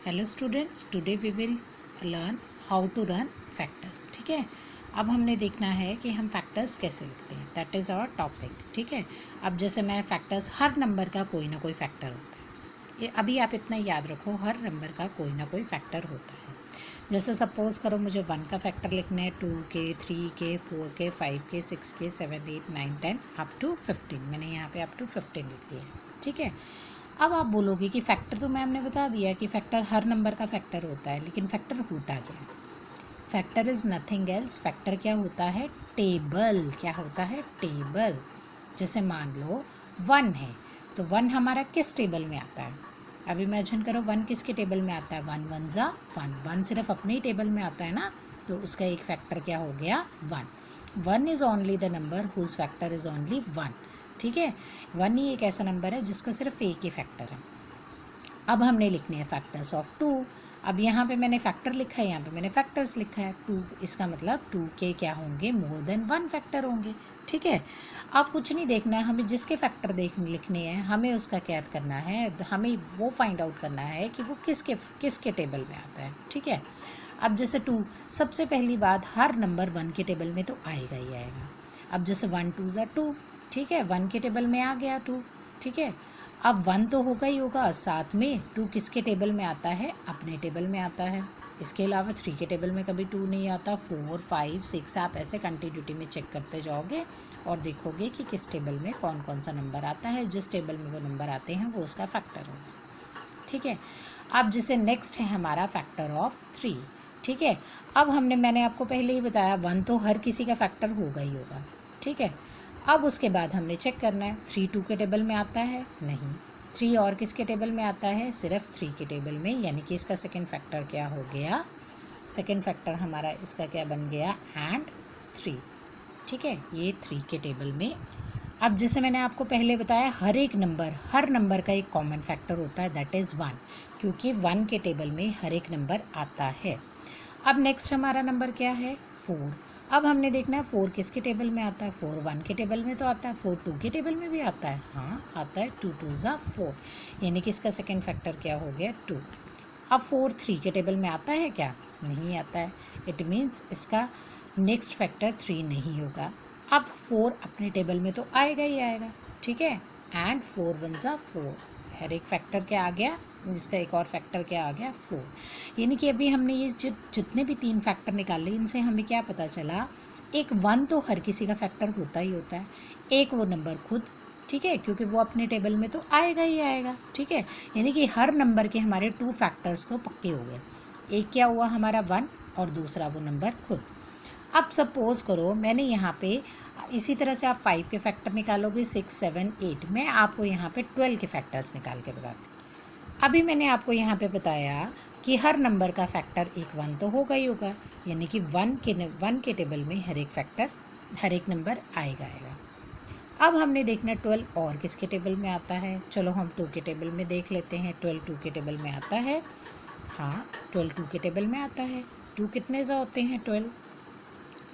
Hello students, today we will learn how to run factors. ठीक है, अब हमने देखना है कि हम फैक्टर्स कैसे लिखते हैं। That is our topic. ठीक है, अब जैसे मैं फैक्टर्स, हर नंबर का कोई ना कोई फैक्टर होता है। ये अभी आप इतना याद रखो, हर नंबर का कोई ना कोई फैक्टर होता है। जैसे सपोज़ करो मुझे 1 का फैक्टर लिखना है, 2 के, 3 के, 4 के, 5 के, 6 के, 7, 8, 9, 10 अप टू 15। मैंने यहाँ पे अप टू 15 लिख दिया है। ठीक है, अब आप बोलोगे कि फैक्टर तो मैम ने बता दिया कि फैक्टर हर नंबर का फैक्टर होता है, लेकिन फैक्टर होता क्या है? Factor is nothing else. Factor क्या होता है? टेबल। क्या होता है? टेबल। जैसे मान लो 1 है, तो 1 हमारा किस टेबल में आता है? अब इमेजिन करो 1 किसके टेबल में आता है? 1 1 जा 1। 1 सिर्फ अपने ही टेबल में आता है ना, तो उसका एक फैक्टर क्या हो गया? 1। 1 is only the number whose factor is only 1। ठीक है, 1 ही एक ऐसा नंबर है जिसका सिर्फ एक ही फैक्टर है। अब हमने लिखने हैं फैक्टर्स ऑफ 2। अब यहाँ पे मैंने फैक्टर लिखा है, यहाँ पे मैंने फैक्टर्स लिखा है 2। इसका मतलब 2 के क्या होंगे? मोर देन 1 फैक्टर होंगे। ठीक है, अब कुछ नहीं देखना है हमें, जिसके फैक्टर लिखने हैं हमें उसका क्या करना है, हमें वो फाइंड आउट करना है कि वो किसके किसके टेबल में आता है। ठीक है, अब जैसे 2, सबसे पहली बात, हर नंबर 1 के टेबल में तो आएगा ही आएगा। अब जैसे 1 2 ज़ा 2, ठीक है, 1 के टेबल में आ गया 2। ठीक है, अब 1 तो होगा ही होगा, साथ में 2 किसके टेबल में आता है? अपने टेबल में आता है। इसके अलावा 3 के टेबल में कभी 2 नहीं आता। 4 5 6 आप ऐसे कंटिन्यूटी में चेक करते जाओगे और देखोगे कि किस टेबल में कौन कौन सा नंबर आता है। जिस टेबल में वो नंबर आते हैं वो उसका फैक्टर होगा। ठीक है, अब जैसे नेक्स्ट है हमारा फैक्टर ऑफ 3। ठीक है, अब मैंने आपको पहले ही बताया 1 तो हर किसी का फैक्टर होगा ही होगा। ठीक है, अब उसके बाद हमने चेक करना है 3 2 के टेबल में आता है? नहीं। 3 और किसके टेबल में आता है? सिर्फ 3 के टेबल में, यानी कि इसका सेकेंड फैक्टर क्या हो गया? सेकेंड फैक्टर हमारा इसका क्या बन गया? एंड 3। ठीक है, ये 3 के टेबल में। अब जैसे मैंने आपको पहले बताया, हर नंबर का एक कॉमन फैक्टर होता है, दैट इज़ 1, क्योंकि 1 के टेबल में हर एक नंबर आता है। अब नेक्स्ट हमारा नंबर क्या है? 4। अब हमने देखना है 4 किसके टेबल में आता है? 4 1 के टेबल में तो आता है। 4 2 के टेबल में भी आता है? हाँ आता है। 2 2 ज़ा 4, यानी कि इसका सेकेंड फैक्टर क्या हो गया? 2। अब 4 3 के टेबल में आता है क्या? नहीं आता है। इट मीन्स इसका नेक्स्ट फैक्टर 3 नहीं होगा। अब 4 अपने टेबल में तो आएगा ही आएगा। ठीक है, एंड 4 1 ज़ा 4, हर एक फैक्टर क्या आ गया? इसका एक और फैक्टर क्या आ गया? 4। यानी कि अभी हमने ये जितने भी 3 फैक्टर निकाले, इनसे हमें क्या पता चला? एक 1 तो हर किसी का फैक्टर होता ही होता है, एक वो नंबर खुद। ठीक है, क्योंकि वो अपने टेबल में तो आएगा ही आएगा। ठीक है, यानी कि हर नंबर के हमारे 2 फैक्टर्स तो पक्के हो गए। एक क्या हुआ हमारा? 1, और दूसरा वो नंबर खुद। अब सपोज़ करो मैंने यहाँ पे, इसी तरह से आप 5 के फैक्टर निकालोगे, 6 7 8। मैं आपको यहाँ पे 12 के फैक्टर्स निकाल के बताती हूँ। अभी मैंने आपको यहाँ पे बताया कि हर नंबर का फैक्टर एक 1 तो होगा ही होगा, यानी कि 1 के टेबल में हर एक नंबर आएगा आएगा। अब हमने देखना 12 और किसके टेबल में आता है? चलो हम 2 के टेबल में देख लेते हैं। 12 2 के टेबल में आता है। हाँ, 12 2 के टेबल में आता है। 2 कितने ज़ा होते हैं? 12।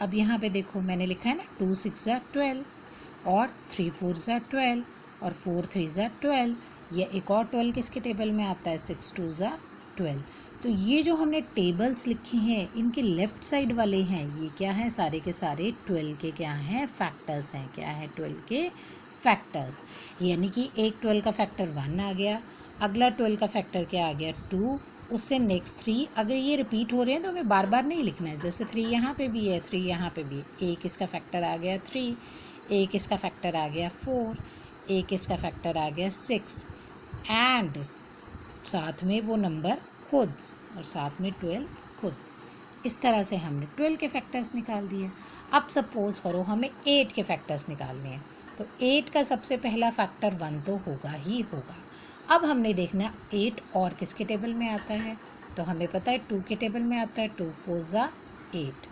अब यहाँ पे देखो मैंने लिखा है ना, 2 6 ज़ा 12, और 3 4 ज़ा 12, और 4 3 ज़ा 12। या एक और 12 किसके टेबल में आता है? 6 2 ज़ा 12। तो ये जो हमने टेबल्स लिखे हैं, इनके लेफ़्ट साइड वाले हैं, ये क्या है? सारे के सारे 12 के क्या हैं? फैक्टर्स हैं। क्या है? 12 के फैक्टर्स। यानी कि एक 12 का फैक्टर 1 आ गया, अगला 12 का फैक्टर क्या आ गया? 2, उससे नेक्स्ट 3। अगर ये रिपीट हो रहे हैं तो हमें बार बार नहीं लिखना है। जैसे 3 यहाँ पे भी है, 3 यहाँ पे भी है। एक इसका फैक्टर आ गया 3, एक इसका फैक्टर आ गया 4, एक इसका फैक्टर आ गया 6, एंड साथ में वो नंबर खुद, और साथ में 12 खुद। इस तरह से हमने 12 के फैक्टर्स निकाल दिए। अब सपोज़ करो हमें 8 के फैक्टर्स निकालने हैं, तो 8 का सबसे पहला फैक्टर 1 तो होगा ही होगा। अब हमने देखना 8 और किसके टेबल में आता है? तो हमें पता है 2 के टेबल में आता है। 2 4 ज़ा 8,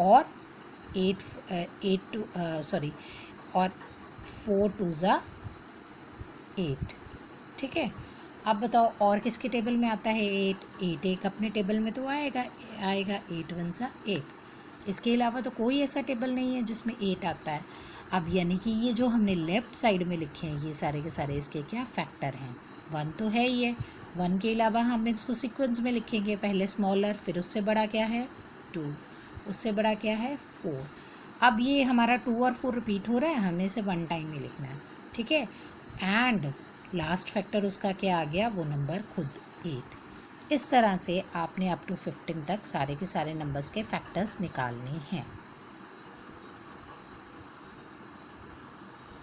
और 4 2 ज़ा 8। ठीक है, अब बताओ और किसके टेबल में आता है? 8 एक अपने टेबल में तो आएगा आएगा। 8 1 ज़ा 8। इसके अलावा तो कोई ऐसा टेबल नहीं है जिसमें 8 आता है। अब यानी कि ये जो हमने लेफ़्ट साइड में लिखे हैं, ये सारे के सारे इसके क्या फैक्टर हैं? 1 तो है ही है, 1 के अलावा हम इसको सीक्वेंस में लिखेंगे, पहले स्मॉलर, फिर उससे बड़ा क्या है 2, उससे बड़ा क्या है 4। अब ये हमारा 2 और 4 रिपीट हो रहा है, हमें इसे 1 टाइम में लिखना है, ठीक है। एंड लास्ट फैक्टर उसका क्या आ गया, वो नंबर खुद 8। इस तरह से आपने अप टू 15 तक सारे के सारे नंबर्स के फैक्टर्स निकालने हैं।